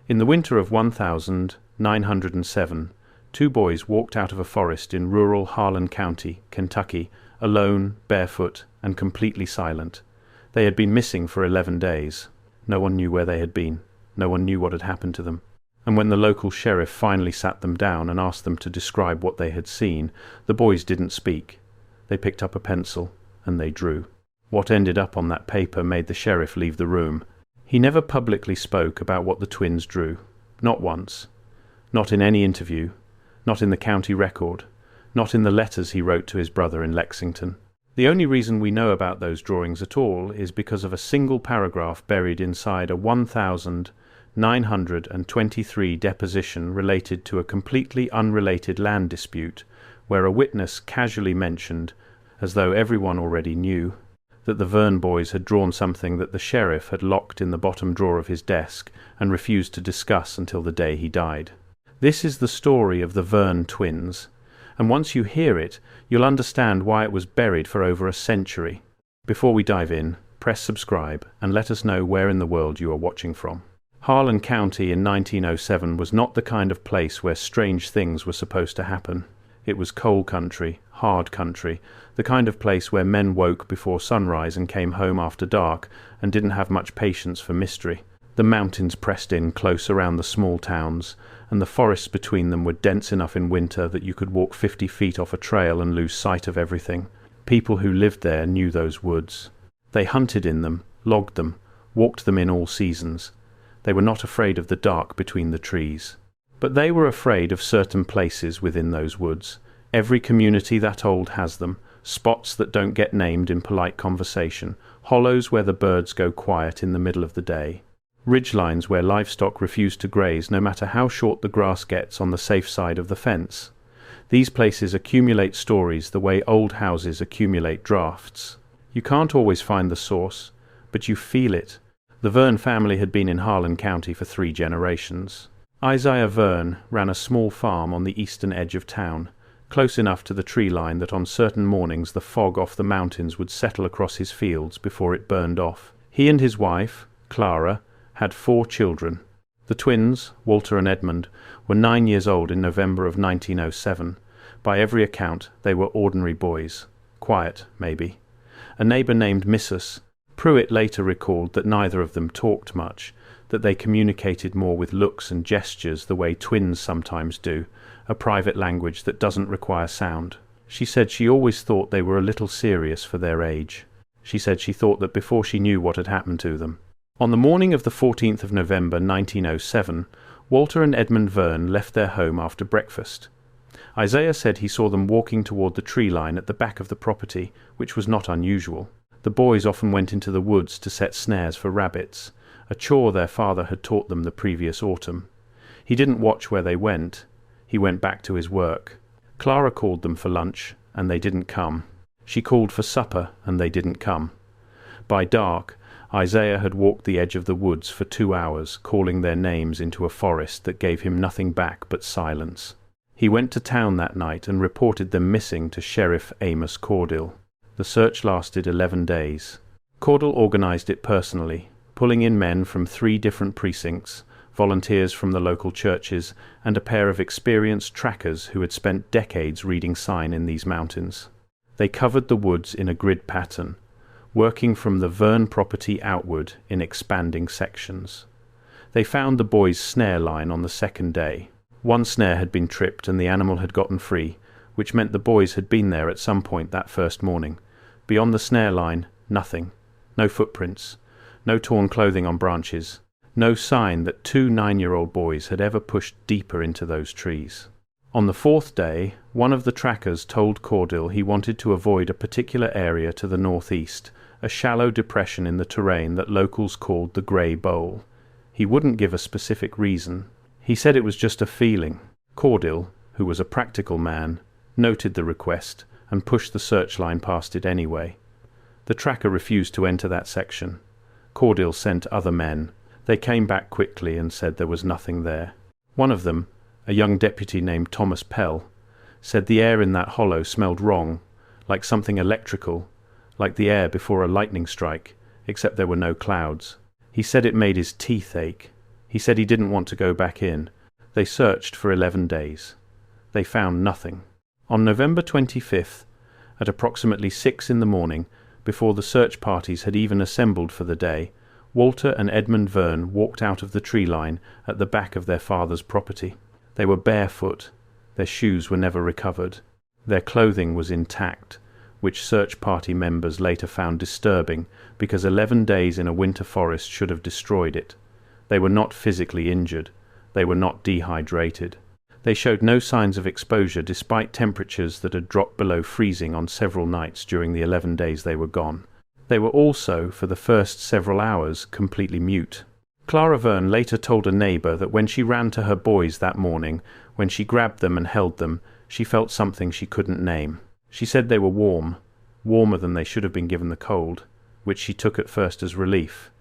In the winter of 1907, two boys walked out of a forest in rural Harland County, Kentucky, alone, barefoot, and completely silent. They had been missing for 11 days. No one knew where they had been. No one knew what had happened to them. And when the local sheriff finally sat them down and asked them to describe what they had seen, the boys didn't speak. They picked up a pencil, and they drew. What ended up on that paper made the sheriff leave the room. He never publicly spoke about what the twins drew. Not once. Not in any interview. Not in the county record. Not in the letters he wrote to his brother in Lexington. The only reason we know about those drawings at all is because of a single paragraph buried inside a 1,923 deposition related to a completely unrelated land dispute, where a witness casually mentioned, as though everyone already knew, that the Vearn boys had drawn something that the sheriff had locked in the bottom drawer of his desk and refused to discuss until the day he died. This is the story of the Vearn twins, and once you hear it, you'll understand why it was buried for over a century. Before we dive in, press subscribe and let us know where in the world you are watching from. Harland County in 1907 was not the kind of place where strange things were supposed to happen. It was coal country, hard country, the kind of place where men woke before sunrise and came home after dark and didn't have much patience for mystery. The mountains pressed in close around the small towns, and the forests between them were dense enough in winter that you could walk 50 feet off a trail and lose sight of everything. People who lived there knew those woods. They hunted in them, logged them, walked them in all seasons. They were not afraid of the dark between the trees. But they were afraid of certain places within those woods. Every community that old has them, spots that don't get named in polite conversation, hollows where the birds go quiet in the middle of the day, ridgelines where livestock refuse to graze no matter how short the grass gets on the safe side of the fence. These places accumulate stories the way old houses accumulate drafts. You can't always find the source, but you feel it. The Vearn family had been in Harland County for 3 generations. Isaiah Vearn ran a small farm on the eastern edge of town, close enough to the tree line that on certain mornings the fog off the mountains would settle across his fields before it burned off. He and his wife, Clara, had 4 children. The twins, Walter and Edmund, were 9 years old in November of 1907. By every account, they were ordinary boys. Quiet, maybe. A neighbour named Mrs. Pruitt later recalled that neither of them talked much, that they communicated more with looks and gestures the way twins sometimes do, a private language that doesn't require sound. She said she always thought they were a little serious for their age. She said she thought that before she knew what had happened to them. On the morning of the 14th of November 1907, Walter and Edmund Vearn left their home after breakfast. Isaiah said he saw them walking toward the tree line at the back of the property, which was not unusual. The boys often went into the woods to set snares for rabbits, a chore their father had taught them the previous autumn. He didn't watch where they went. He went back to his work. Clara called them for lunch, and they didn't come. She called for supper, and they didn't come. By dark, Isaiah had walked the edge of the woods for 2 hours, calling their names into a forest that gave him nothing back but silence. He went to town that night and reported them missing to Sheriff Amos Caudill. The search lasted 11 days. Caudill organized it personally, pulling in men from 3 different precincts, volunteers from the local churches, and a pair of experienced trackers who had spent decades reading sign in these mountains. They covered the woods in a grid pattern, working from the Vearn property outward in expanding sections. They found the boys' snare line on the 2nd day. 1 snare had been tripped and the animal had gotten free, which meant the boys had been there at some point that first morning. Beyond the snare line, nothing. No footprints. No torn clothing on branches. No sign that 2 9-year-old boys had ever pushed deeper into those trees. On the 4th day, one of the trackers told Caudill he wanted to avoid a particular area to the northeast, a shallow depression in the terrain that locals called the Grey Bowl. He wouldn't give a specific reason. He said it was just a feeling. Caudill, who was a practical man, noted the request and pushed the searchline past it anyway. The tracker refused to enter that section. Caudill sent other men. They came back quickly and said there was nothing there. One of them, a young deputy named Thomas Pell, said the air in that hollow smelled wrong, like something electrical, like the air before a lightning strike, except there were no clouds. He said it made his teeth ache. He said he didn't want to go back in. They searched for 11 days. They found nothing. On November 25th, at approximately 6 in the morning, before the search parties had even assembled for the day, Walter and Edmund Vearn walked out of the tree line at the back of their father's property. They were barefoot. Their shoes were never recovered. Their clothing was intact, which search party members later found disturbing because 11 days in a winter forest should have destroyed it. They were not physically injured. They were not dehydrated. They showed no signs of exposure despite temperatures that had dropped below freezing on several nights during the 11 days they were gone. They were also, for the first several hours, completely mute. Clara Vearn later told a neighbour that when she ran to her boys that morning, when she grabbed them and held them, she felt something she couldn't name. She said they were warm, warmer than they should have been given the cold, which she took at first as relief.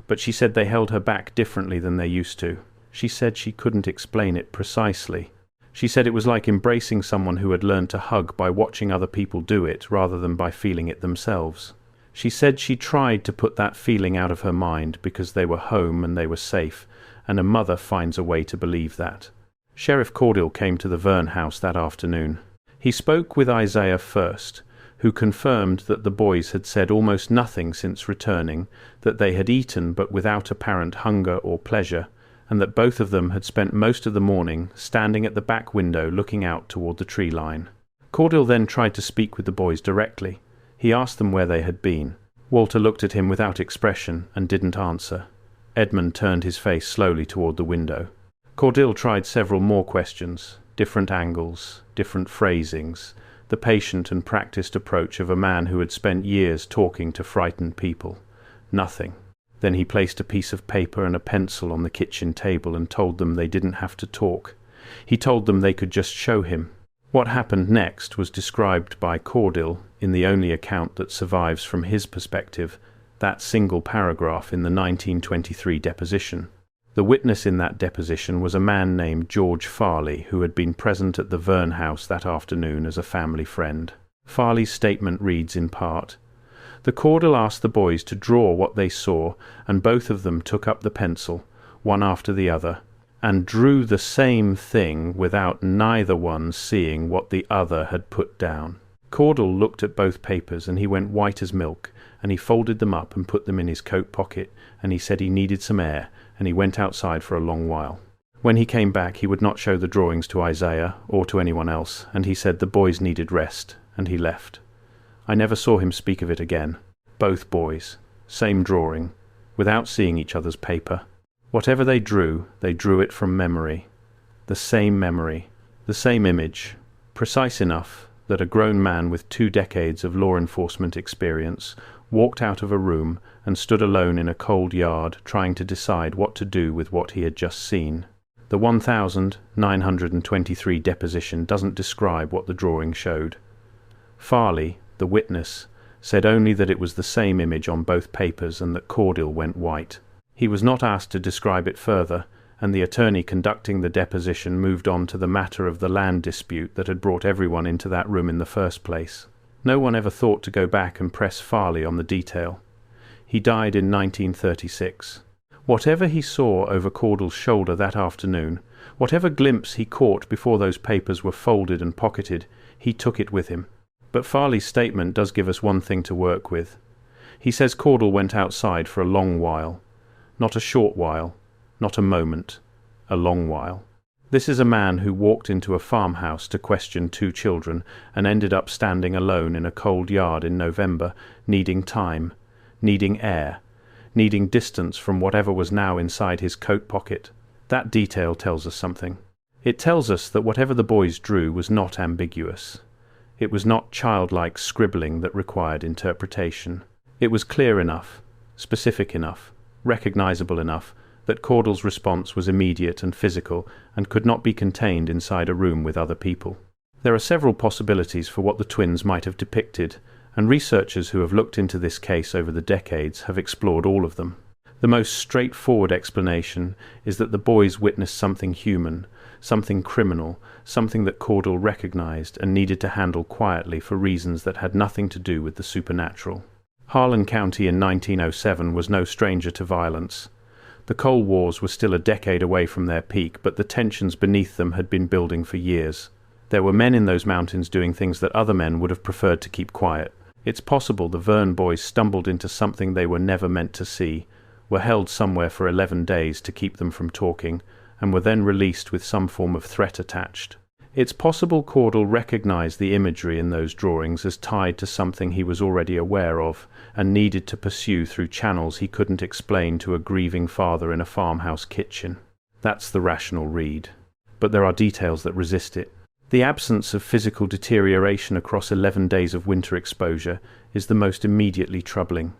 But she said they held her back differently than they used to. She said she couldn't explain it precisely. She said it was like embracing someone who had learned to hug by watching other people do it rather than by feeling it themselves. She said she tried to put that feeling out of her mind because they were home and they were safe, and a mother finds a way to believe that. Sheriff Cordill came to the Vearn house that afternoon. He spoke with Isaiah first, who confirmed that the boys had said almost nothing since returning, that they had eaten but without apparent hunger or pleasure, and that both of them had spent most of the morning standing at the back window looking out toward the tree line. Cordill then tried to speak with the boys directly. He asked them where they had been. Walter looked at him without expression and didn't answer. Edmund turned his face slowly toward the window. Cordill tried several more questions, different angles, different phrasings, the patient and practiced approach of a man who had spent years talking to frightened people. Nothing. Then he placed a piece of paper and a pencil on the kitchen table and told them they didn't have to talk. He told them they could just show him. What happened next was described by Cordill in the only account that survives from his perspective, that single paragraph in the 1923 deposition. The witness in that deposition was a man named George Farley, who had been present at the Vearn house that afternoon as a family friend. Farley's statement reads in part, "The Cordill asked the boys to draw what they saw, and both of them took up the pencil, one after the other, and drew the same thing without neither one seeing what the other had put down." Cordill looked at both papers and he went white as milk, and he folded them up and put them in his coat pocket, and he said he needed some air, and he went outside for a long while. When he came back he would not show the drawings to Isaiah or to anyone else, and he said the boys needed rest, and he left. I never saw him speak of it again. Both boys, same drawing, without seeing each other's paper. Whatever they drew it from memory. The same image, precise enough that a grown man with 2 decades of law enforcement experience walked out of a room and stood alone in a cold yard trying to decide what to do with what he had just seen. The 1923 deposition doesn't describe what the drawing showed. Farley, the witness, said only that it was the same image on both papers and that Cordill went white. He was not asked to describe it further, and the attorney conducting the deposition moved on to the matter of the land dispute that had brought everyone into that room in the first place. No one ever thought to go back and press Farley on the detail. He died in 1936. Whatever he saw over Cordill's shoulder that afternoon, whatever glimpse he caught before those papers were folded and pocketed, he took it with him. But Farley's statement does give us one thing to work with. He says Cordill went outside for a long while. Not a short while, not a moment, a long while. This is a man who walked into a farmhouse to question 2 children and ended up standing alone in a cold yard in November, needing time, needing air, needing distance from whatever was now inside his coat pocket. That detail tells us something. It tells us that whatever the boys drew was not ambiguous. It was not childlike scribbling that required interpretation. It was clear enough, specific enough, recognizable enough that Cordill's response was immediate and physical and could not be contained inside a room with other people. There are several possibilities for what the twins might have depicted, and researchers who have looked into this case over the decades have explored all of them. The most straightforward explanation is that the boys witnessed something human, something criminal, something that Cordill recognized and needed to handle quietly for reasons that had nothing to do with the supernatural. Harland County in 1907 was no stranger to violence. The Cold Wars were still a decade away from their peak, but the tensions beneath them had been building for years. There were men in those mountains doing things that other men would have preferred to keep quiet. It's possible the Vearn boys stumbled into something they were never meant to see, were held somewhere for 11 days to keep them from talking, and were then released with some form of threat attached. It's possible Caudle recognized the imagery in those drawings as tied to something he was already aware of and needed to pursue through channels he couldn't explain to a grieving father in a farmhouse kitchen. That's the rational read. But there are details that resist it. The absence of physical deterioration across 11 days of winter exposure is the most immediately troubling.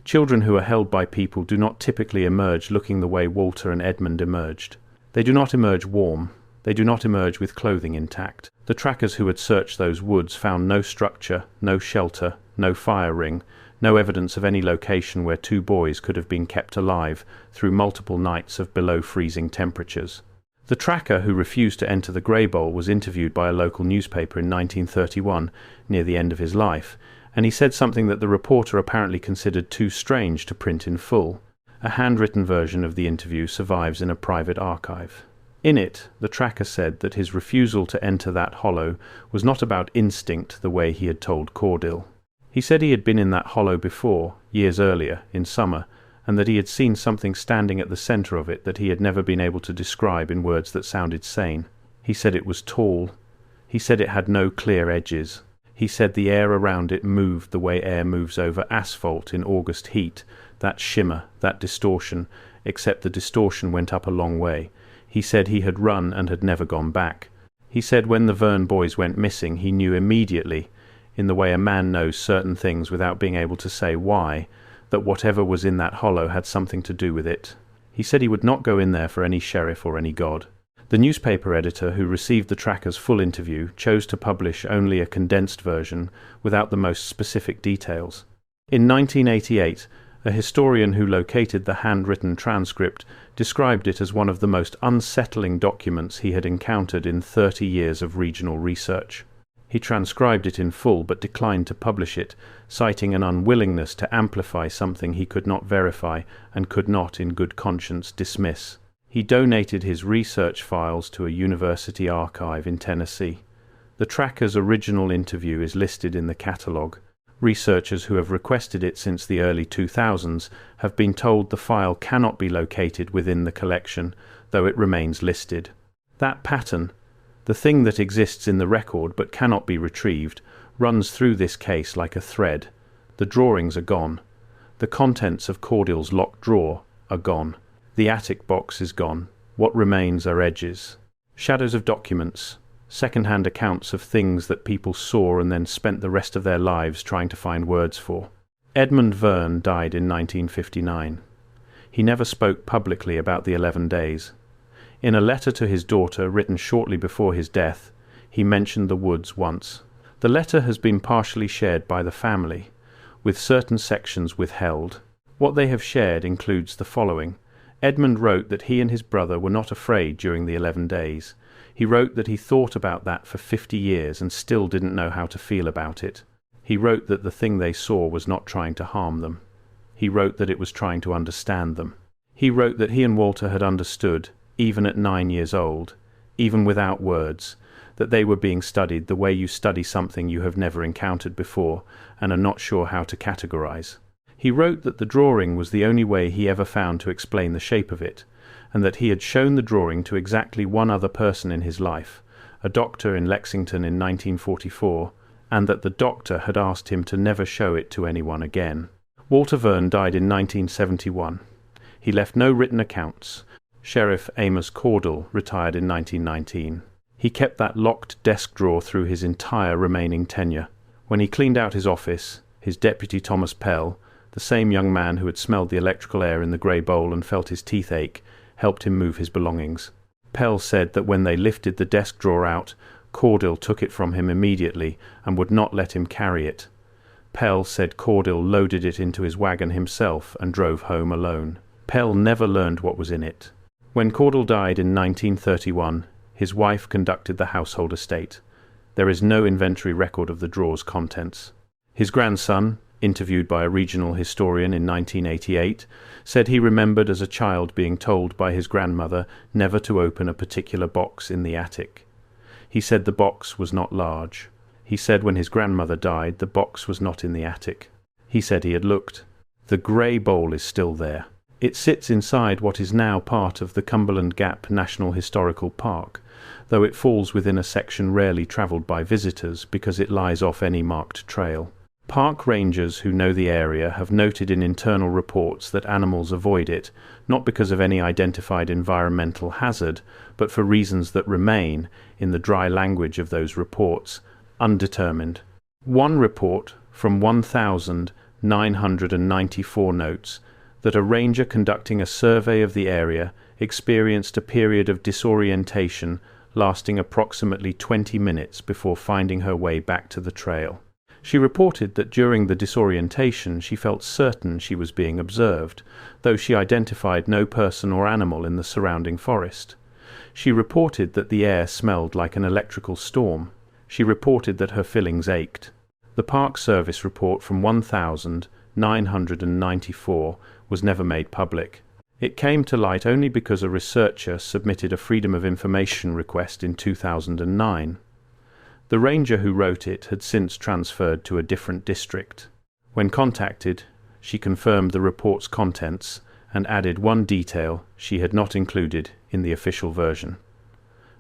Children who are held by people do not typically emerge looking the way Walter and Edmund emerged. They do not emerge warm. They do not emerge with clothing intact. The trackers who had searched those woods found no structure, no shelter, no fire ring, no evidence of any location where two boys could have been kept alive through multiple nights of below-freezing temperatures. The tracker who refused to enter the Grey Bowl was interviewed by a local newspaper in 1931, near the end of his life, and he said something that the reporter apparently considered too strange to print in full. A handwritten version of the interview survives in a private archive. In it, the tracker said that his refusal to enter that hollow was not about instinct the way he had told Caudle. He said he had been in that hollow before, years earlier, in summer, and that he had seen something standing at the centre of it that he had never been able to describe in words that sounded sane. He said it was tall. He said it had no clear edges. He said the air around it moved the way air moves over asphalt in August heat, that shimmer, that distortion, except the distortion went up a long way. He said he had run and had never gone back. He said when the Vearn boys went missing, he knew immediately, in the way a man knows certain things without being able to say why, that whatever was in that hollow had something to do with it. He said he would not go in there for any sheriff or any god. The newspaper editor who received the tracker's full interview chose to publish only a condensed version without the most specific details. In 1988, a historian who located the handwritten transcript described it as one of the most unsettling documents he had encountered in 30 years of regional research. He transcribed it in full but declined to publish it, citing an unwillingness to amplify something he could not verify and could not, in good conscience, dismiss. He donated his research files to a university archive in Tennessee. The tracker's original interview is listed in the catalogue. Researchers who have requested it since the early 2000s have been told the file cannot be located within the collection, though it remains listed. That pattern, the thing that exists in the record but cannot be retrieved, runs through this case like a thread. The drawings are gone. The contents of Caudle's locked drawer are gone. The attic box is gone. What remains are edges. Shadows of documents, second-hand accounts of things that people saw and then spent the rest of their lives trying to find words for. Edmund Vearn died in 1959. He never spoke publicly about the 11 days. In a letter to his daughter written shortly before his death, he mentioned the woods once. The letter has been partially shared by the family, with certain sections withheld. What they have shared includes the following. Edmund wrote that he and his brother were not afraid during the 11 days. He wrote that he thought about that for 50 years and still didn't know how to feel about it. He wrote that the thing they saw was not trying to harm them. He wrote that it was trying to understand them. He wrote that he and Walter had understood, even at 9 years old, even without words, that they were being studied the way you study something you have never encountered before and are not sure how to categorize. He wrote that the drawing was the only way he ever found to explain the shape of it, and that he had shown the drawing to exactly one other person in his life, a doctor in Lexington in 1944, and that the doctor had asked him to never show it to anyone again. Walter Vearn died in 1971. He left no written accounts. Sheriff Amos Caudle retired in 1919. He kept that locked desk drawer through his entire remaining tenure. When he cleaned out his office, his deputy Thomas Pell, the same young man who had smelled the electrical air in the Grey Bowl and felt his teeth ache, helped him move his belongings. Pell said that when they lifted the desk drawer out, Caudle took it from him immediately and would not let him carry it. Pell said Caudle loaded it into his wagon himself and drove home alone. Pell never learned what was in it. When Caudle died in 1931, his wife conducted the household estate. There is no inventory record of the drawer's contents. His grandson, interviewed by a regional historian in 1988, said he remembered as a child being told by his grandmother never to open a particular box in the attic. He said the box was not large. He said when his grandmother died, the box was not in the attic. He said he had looked. The grey bowl is still there. It sits inside what is now part of the Cumberland Gap National Historical Park, though it falls within a section rarely travelled by visitors because it lies off any marked trail. Park rangers who know the area have noted in internal reports that animals avoid it, not because of any identified environmental hazard, but for reasons that remain, in the dry language of those reports, undetermined. One report from 1,994 notes that a ranger conducting a survey of the area experienced a period of disorientation lasting approximately 20 minutes before finding her way back to the trail. She reported that during the disorientation she felt certain she was being observed, though she identified no person or animal in the surrounding forest. She reported that the air smelled like an electrical storm. She reported that her fillings ached. The Park Service report from 1,994 was never made public. It came to light only because a researcher submitted a Freedom of Information request in 2009. The ranger who wrote it had since transferred to a different district. When contacted, she confirmed the report's contents and added one detail she had not included in the official version.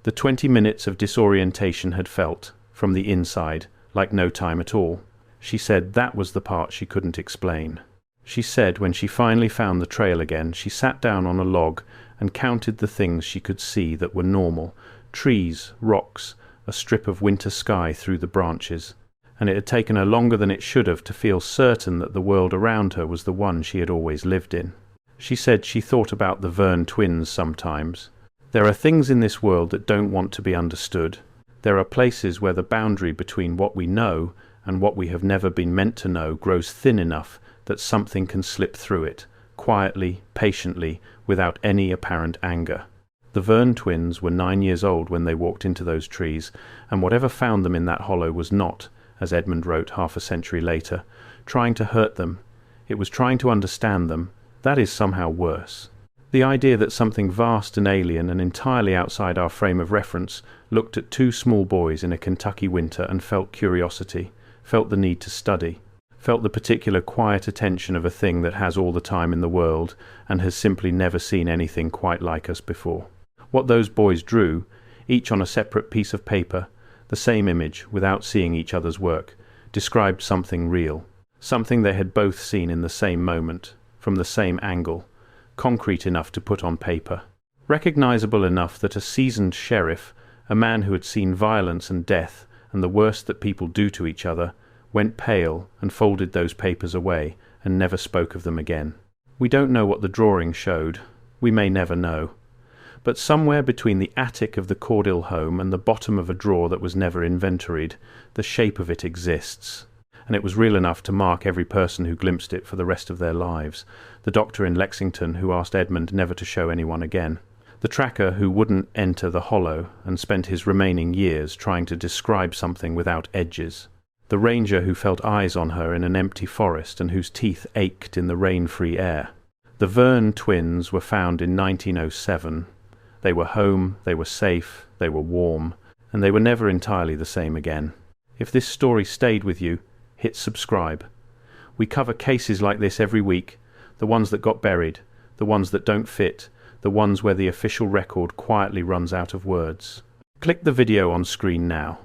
The 20 minutes of disorientation had felt, from the inside, like no time at all. She said that was the part she couldn't explain. She said when she finally found the trail again, she sat down on a log and counted the things she could see that were normal: trees, rocks, a strip of winter sky through the branches, and it had taken her longer than it should have to feel certain that the world around her was the one she had always lived in. She said she thought about the Vearn twins sometimes. There are things in this world that don't want to be understood. There are places where the boundary between what we know and what we have never been meant to know grows thin enough that something can slip through it, quietly, patiently, without any apparent anger. The Vearn twins were 9 years old when they walked into those trees, and whatever found them in that hollow was not, as Edmund wrote half a century later, trying to hurt them. It was trying to understand them. That is somehow worse. The idea that something vast and alien and entirely outside our frame of reference looked at two small boys in a Kentucky winter and felt curiosity, felt the need to study, felt the particular quiet attention of a thing that has all the time in the world and has simply never seen anything quite like us before. What those boys drew, each on a separate piece of paper, the same image without seeing each other's work, described something real, something they had both seen in the same moment, from the same angle, concrete enough to put on paper, recognizable enough that a seasoned sheriff, a man who had seen violence and death and the worst that people do to each other, went pale and folded those papers away and never spoke of them again. We don't know what the drawing showed. We may never know. But somewhere between the attic of the Cordill home and the bottom of a drawer that was never inventoried, the shape of it exists. And it was real enough to mark every person who glimpsed it for the rest of their lives. The doctor in Lexington who asked Edmund never to show anyone again. The tracker who wouldn't enter the hollow and spent his remaining years trying to describe something without edges. The ranger who felt eyes on her in an empty forest and whose teeth ached in the rain-free air. The Vearn twins were found in 1907. They were home, they were safe, they were warm, and they were never entirely the same again. If this story stayed with you, hit subscribe. We cover cases like this every week, the ones that got buried, the ones that don't fit, the ones where the official record quietly runs out of words. Click the video on screen now.